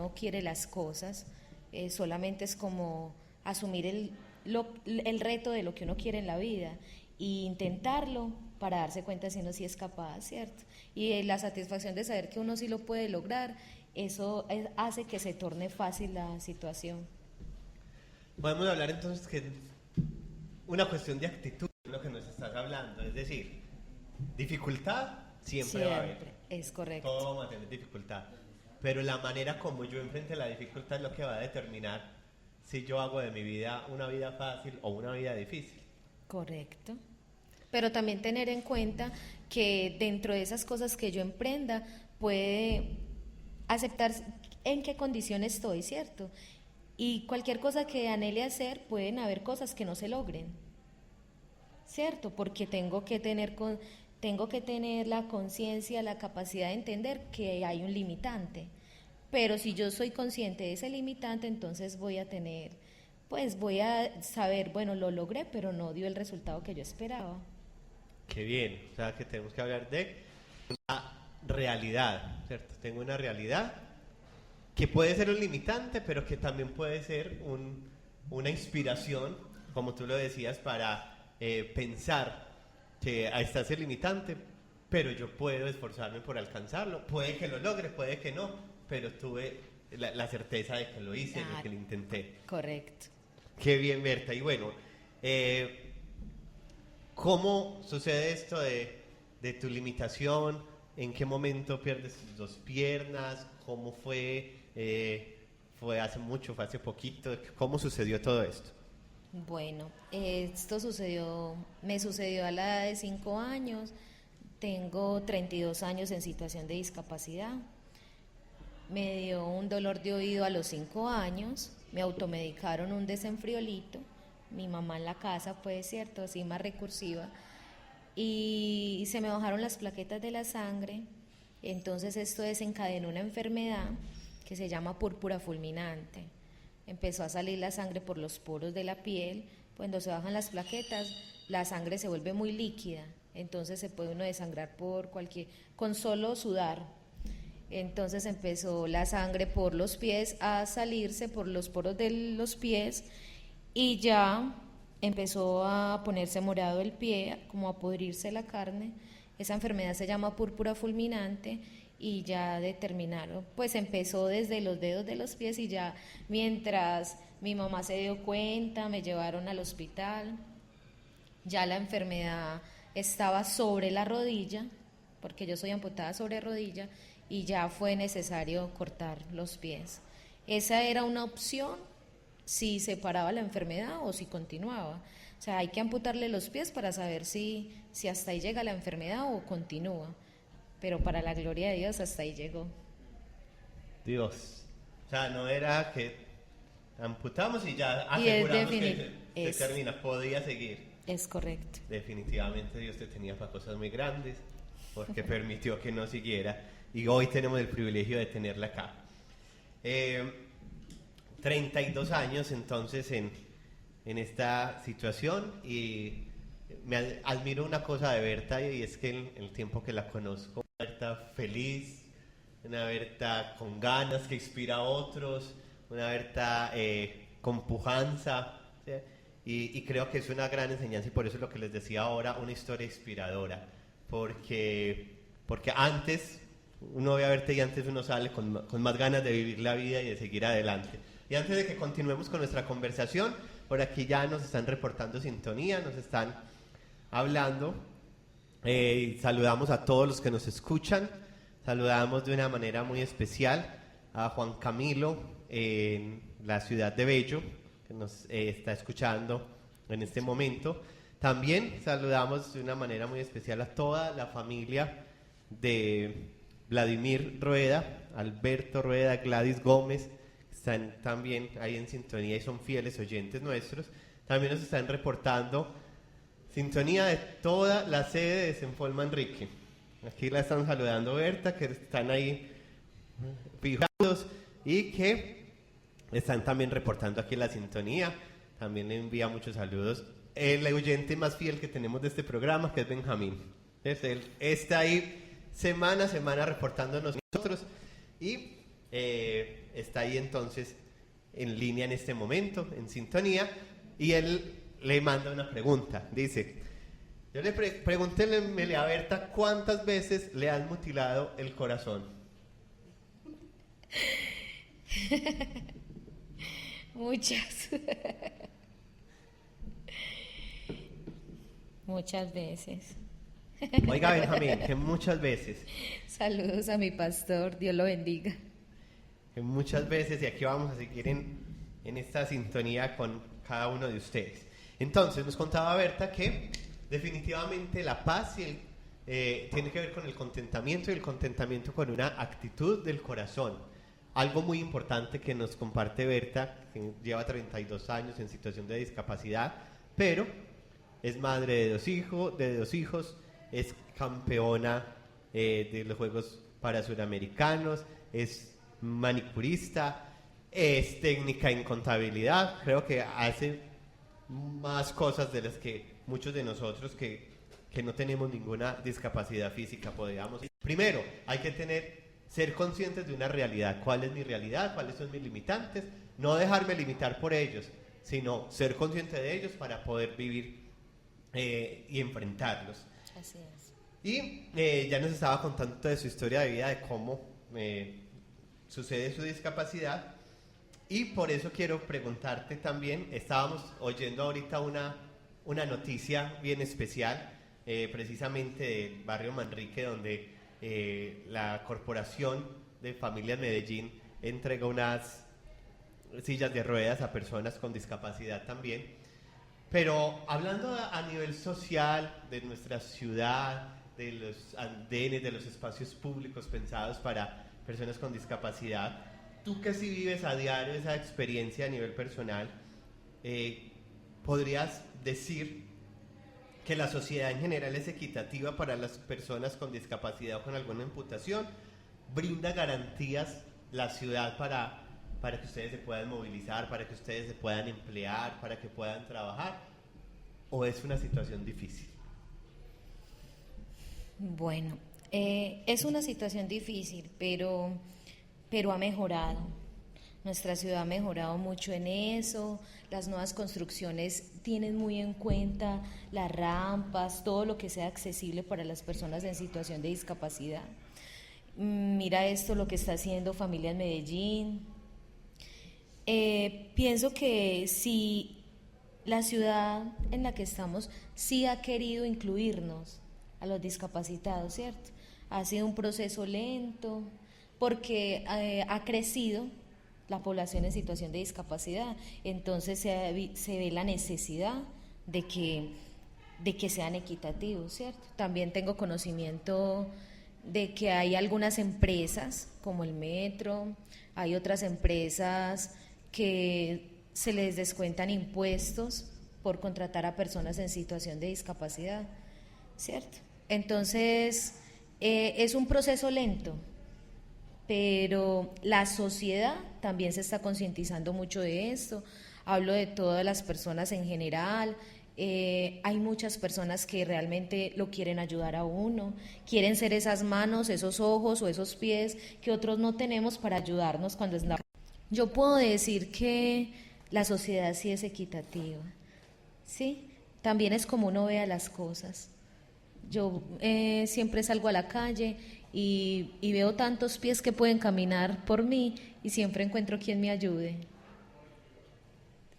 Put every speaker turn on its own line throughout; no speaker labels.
uno quiere las cosas, solamente es como asumir el reto de lo que uno quiere en la vida e intentarlo para darse cuenta si uno sí es capaz, ¿cierto? Y la satisfacción de saber que uno sí lo puede lograr, eso hace que se torne fácil la situación.
Podemos hablar entonces que una cuestión de actitud, lo que nos estás hablando, es decir, dificultad siempre va a haber.
Es correcto.
Todos vamos a tener dificultad, pero la manera como yo enfrente la dificultad es lo que va a determinar si yo hago de mi vida una vida fácil o una vida difícil.
Correcto. Pero también tener en cuenta que dentro de esas cosas que yo emprenda, puede aceptar en qué condición estoy, ¿cierto? Y cualquier cosa que anhele hacer, pueden haber cosas que no se logren, ¿cierto? Porque tengo que tener la conciencia, la capacidad de entender que hay un limitante. Pero si yo soy consciente de ese limitante, entonces voy a saber, bueno, lo logré, pero no dio el resultado que yo esperaba.
Qué bien, o sea que tenemos que hablar de una realidad, ¿cierto? Tengo una realidad que puede ser un limitante, pero que también puede ser una inspiración, como tú lo decías, para pensar que ahí está ese limitante, pero yo puedo esforzarme por alcanzarlo. Puede que lo logre, puede que no, pero tuve la certeza de que lo hice, de que lo intenté.
Correcto.
Qué bien, Berta. Y bueno, ¿cómo sucede esto de tu limitación? ¿En qué momento pierdes tus dos piernas? ¿Cómo fue? ¿Fue hace mucho, fue hace poquito? ¿Cómo sucedió todo esto?
Bueno, esto me sucedió a la edad de 5 años, tengo 32 años en situación de discapacidad, me dio un dolor de oído a los 5 años, me automedicaron un desenfriolito, mi mamá en la casa fue, cierto, así más recursiva, y se me bajaron las plaquetas de la sangre, entonces esto desencadenó una enfermedad que se llama púrpura fulminante. Empezó a salir la sangre por los poros de la piel, cuando se bajan las plaquetas, la sangre se vuelve muy líquida, entonces se puede uno desangrar con solo sudar. Entonces empezó la sangre por los pies a salirse por los poros de los pies y ya empezó a ponerse morado el pie, como a podrirse la carne. Esa enfermedad se llama púrpura fulminante y ya determinaron, pues empezó desde los dedos de los pies y ya mientras mi mamá se dio cuenta, me llevaron al hospital, ya la enfermedad estaba sobre la rodilla, porque yo soy amputada sobre rodilla, y ya fue necesario cortar los pies. Esa era una opción si se paraba la enfermedad o si continuaba. O sea, hay que amputarle los pies para saber si hasta ahí llega la enfermedad o continúa. Pero para la gloria de Dios, hasta ahí llegó.
Dios. O sea, no era que amputamos y ya aseguramos que se termina. Podía seguir.
Es correcto.
Definitivamente Dios te tenía para cosas muy grandes, porque permitió que no siguiera. Y hoy tenemos el privilegio de tenerla acá. 32 años entonces en esta situación, y me admiro una cosa de Berta, y es que en el tiempo que la conozco, una Berta feliz, una Berta con ganas que inspira a otros, una Berta con pujanza, ¿sí? Y creo que es una gran enseñanza, y por eso es lo que les decía ahora, una historia inspiradora, porque antes uno ve a Berta y antes uno sale con más ganas de vivir la vida y de seguir adelante. Y antes de que continuemos con nuestra conversación, por aquí ya nos están reportando sintonía, nos están hablando, saludamos a todos los que nos escuchan, saludamos de una manera muy especial a Juan Camilo en la ciudad de Bello, que nos está escuchando en este momento. También saludamos de una manera muy especial a toda la familia de Vladimir Rueda, Alberto Rueda, Gladys Gómez, están también ahí en sintonía y son fieles oyentes nuestros. También nos están reportando sintonía de toda la sede de Desenforma Enrique. Aquí la están saludando Berta, que están ahí fijados y que están también reportando aquí la sintonía. También le envía muchos saludos el oyente más fiel que tenemos de este programa, que es Benjamín. Entonces, él está ahí semana a semana reportándonos nosotros, y está ahí entonces en línea en este momento, en sintonía, y él le manda una pregunta. Dice, yo le pregunté a Berta cuántas veces le han mutilado el corazón.
Muchas. Muchas veces.
Oiga, Benjamín, que muchas veces.
Saludos a mi pastor, Dios lo bendiga.
Que muchas veces, y aquí vamos a seguir en esta sintonía con cada uno de ustedes. Entonces, nos contaba Berta que definitivamente la paz tiene que ver con el contentamiento, y el contentamiento con una actitud del corazón. Algo muy importante que nos comparte Berta, que lleva 32 años en situación de discapacidad, pero es madre de dos hijos, es campeona de los Juegos para Suramericanos, es manicurista, es técnica en contabilidad. Creo que hace más cosas de las que muchos de nosotros que no tenemos ninguna discapacidad física podríamos. Primero, hay que ser conscientes de una realidad. ¿Cuál es mi realidad? ¿Cuáles son mis limitantes? No dejarme limitar por ellos, sino ser consciente de ellos para poder vivir y enfrentarlos.
Así es.
Y ya nos estaba contando de su historia de vida, de cómo sucede su discapacidad. Y por eso quiero preguntarte también, estábamos oyendo ahorita una noticia bien especial, precisamente del barrio Manrique, donde la Corporación de Familias Medellín entrega unas sillas de ruedas a personas con discapacidad también. Pero hablando a nivel social, de nuestra ciudad, de los andenes, de los espacios públicos pensados para personas con discapacidad, tú que sí vives a diario esa experiencia a nivel personal, ¿podrías decir que la sociedad en general es equitativa para las personas con discapacidad o con alguna amputación? ¿Brinda garantías la ciudad para que ustedes se puedan movilizar, para que ustedes se puedan emplear, para que puedan trabajar? ¿O es una situación difícil?
Bueno, es una situación difícil, pero ha mejorado. Nuestra ciudad ha mejorado mucho en eso. Las nuevas construcciones tienen muy en cuenta las rampas, todo lo que sea accesible para las personas en situación de discapacidad. Mira esto, lo que está haciendo Familias Medellín. Pienso que si la ciudad en la que estamos sí ha querido incluirnos a los discapacitados, ¿cierto? Ha sido un proceso lento porque ha crecido la población en situación de discapacidad, entonces se ve la necesidad de que sean equitativos, ¿cierto? También tengo conocimiento de que hay algunas empresas como el metro, hay otras empresas que se les descuentan impuestos por contratar a personas en situación de discapacidad, ¿cierto? Entonces, es un proceso lento, pero la sociedad también se está concientizando mucho de esto. Hablo de todas las personas en general. Hay muchas personas que realmente lo quieren ayudar a uno, quieren ser esas manos, esos ojos o esos pies que otros no tenemos para ayudarnos cuando es la... Yo puedo decir que la sociedad sí es equitativa, ¿sí? También es como uno vea las cosas. Yo siempre salgo a la calle y veo tantos pies que pueden caminar por mí y siempre encuentro quien me ayude.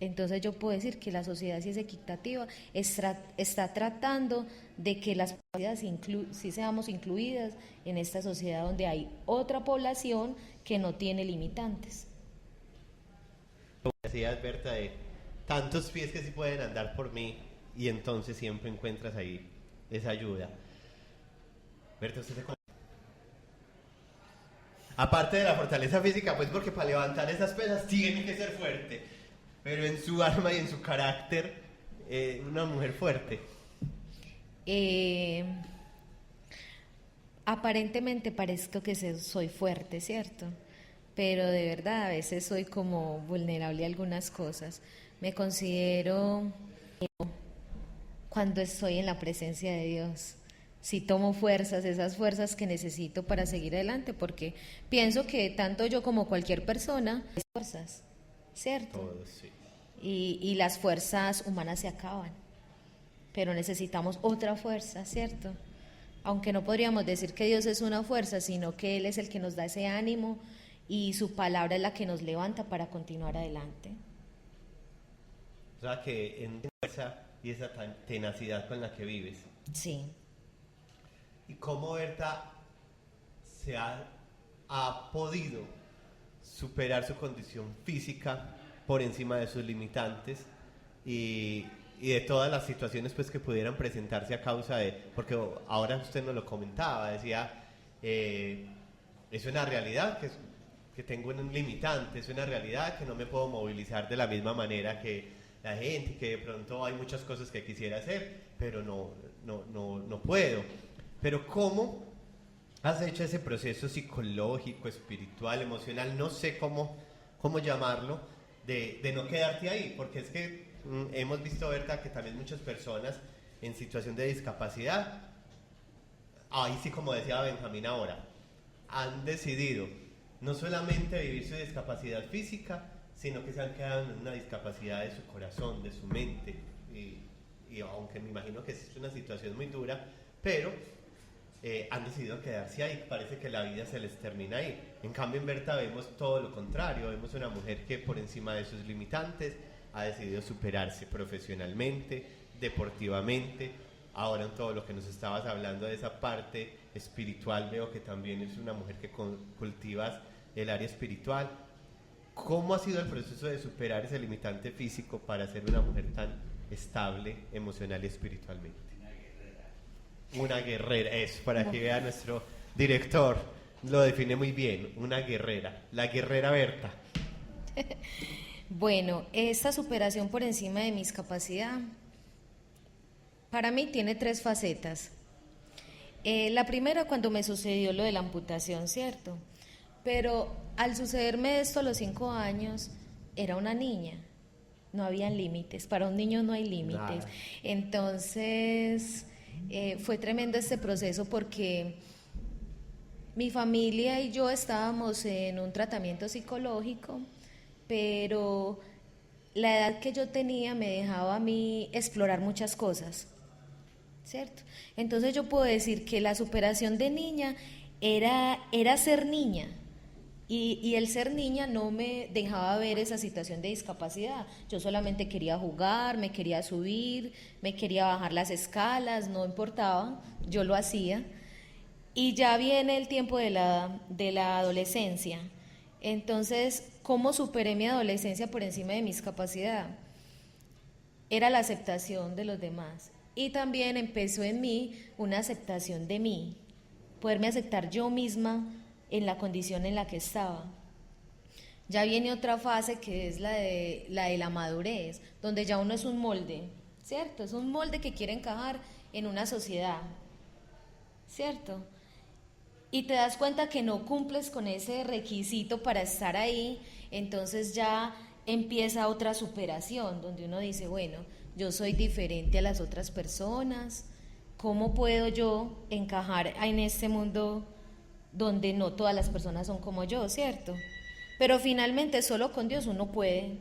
Entonces yo puedo decir que la sociedad sí es equitativa, está tratando de que las personas sí seamos incluidas en esta sociedad donde hay otra población que no tiene limitantes.
Como decías, Berta, de tantos pies que sí pueden andar por mí, y entonces siempre encuentras ahí esa ayuda. Berta, ¿usted se... Aparte de la fortaleza física, pues porque para levantar esas pesas tiene que ser fuerte, pero en su alma y en su carácter, una mujer fuerte.
Aparentemente parezco que soy fuerte, ¿cierto? Pero de verdad a veces soy como vulnerable a algunas cosas. Me considero cuando estoy en la presencia de Dios, si tomo fuerzas, esas fuerzas que necesito para seguir adelante, porque pienso que tanto yo como cualquier persona, hay fuerzas, ¿cierto?
Todos, sí.
Y las fuerzas humanas se acaban, pero necesitamos otra fuerza, ¿cierto? Aunque no podríamos decir que Dios es una fuerza, sino que Él es el que nos da ese ánimo y su palabra es la que nos levanta para continuar adelante.
O sea que en fuerza y esa tenacidad con la que vives.
Sí.
¿Y cómo Berta ha podido superar su condición física por encima de sus limitantes y de todas las situaciones pues que pudieran presentarse a causa de, porque ahora usted nos lo comentaba, decía, es una realidad que tengo un limitante, es una realidad que no me puedo movilizar de la misma manera que la gente, que de pronto hay muchas cosas que quisiera hacer, pero no puedo. Pero ¿cómo has hecho ese proceso psicológico, espiritual, emocional, no sé cómo llamarlo, de no quedarte ahí? Porque es que hemos visto, Berta, que también muchas personas en situación de discapacidad, ahí sí, como decía Benjamín ahora, han decidido no solamente vivir su discapacidad física, sino que se han quedado en una discapacidad de su corazón, de su mente, y aunque me imagino que es una situación muy dura, pero han decidido quedarse ahí, parece que la vida se les termina ahí. En cambio en Berta vemos todo lo contrario, vemos una mujer que por encima de sus limitantes ha decidido superarse profesionalmente, deportivamente. Ahora en todo lo que nos estabas hablando de esa parte espiritual, veo que también es una mujer que cultivas el área espiritual. ¿Cómo ha sido el proceso de superar ese limitante físico para ser una mujer tan estable emocional y espiritualmente? Una guerrera, eso, para que vea nuestro director, lo define muy bien, una guerrera, la guerrera Berta.
Bueno, esta superación por encima de mis capacidades, para mí tiene 3 facetas. La primera, cuando me sucedió lo de la amputación, ¿cierto? Pero al sucederme esto a los 5 años, era una niña, no habían límites, para un niño no hay límites.
Nada.
Entonces, fue tremendo este proceso porque mi familia y yo estábamos en un tratamiento psicológico, pero la edad que yo tenía me dejaba a mí explorar muchas cosas, ¿cierto? Entonces yo puedo decir que la superación de niña era ser niña, y el ser niña no me dejaba ver esa situación de discapacidad. Yo solamente quería jugar, me quería subir, me quería bajar las escalas, no importaba, yo lo hacía. Y ya viene el tiempo de la adolescencia. Entonces, ¿cómo superé mi adolescencia por encima de mis capacidades? Era la aceptación de los demás. Y también empezó en mí una aceptación de mí, poderme aceptar yo misma en la condición en la que estaba. Ya viene otra fase que es la de la madurez, donde ya uno es un molde, ¿cierto? Es un molde que quiere encajar en una sociedad, ¿cierto? Y te das cuenta que no cumples con ese requisito para estar ahí, entonces ya empieza otra superación, donde uno dice, bueno, yo soy diferente a las otras personas, ¿cómo puedo yo encajar en este mundo donde no todas las personas son como yo, ¿cierto? Pero finalmente solo con Dios uno puede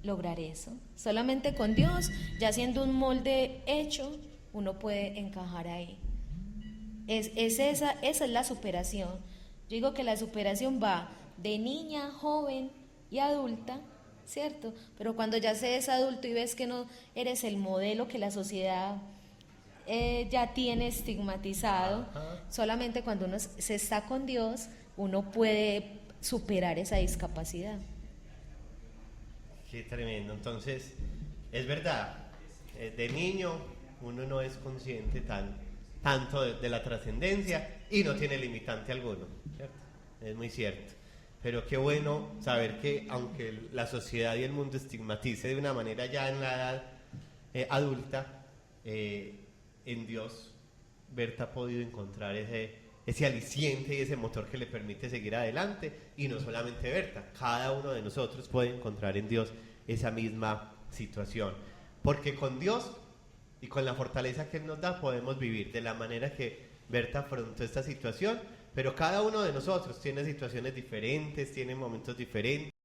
lograr eso. Solamente con Dios, ya siendo un molde hecho, uno puede encajar ahí. Esa es la superación. Yo digo que la superación va de niña, joven y adulta, ¿cierto? Pero cuando ya se es adulto y ves que no eres el modelo que la sociedad ya tiene estigmatizado, solamente cuando uno se está con Dios, uno puede superar esa discapacidad.
Qué tremendo. Entonces, es verdad, de niño uno no es consciente tanto de la trascendencia y no tiene limitante alguno, ¿cierto? Es muy cierto. Pero qué bueno saber que aunque la sociedad y el mundo estigmatice de una manera ya en la edad adulta, en Dios Berta ha podido encontrar ese aliciente y ese motor que le permite seguir adelante. Y no solamente Berta, cada uno de nosotros puede encontrar en Dios esa misma situación, porque con Dios y con la fortaleza que Él nos da podemos vivir de la manera que Berta afrontó esta situación, pero cada uno de nosotros tiene situaciones diferentes, tiene momentos diferentes.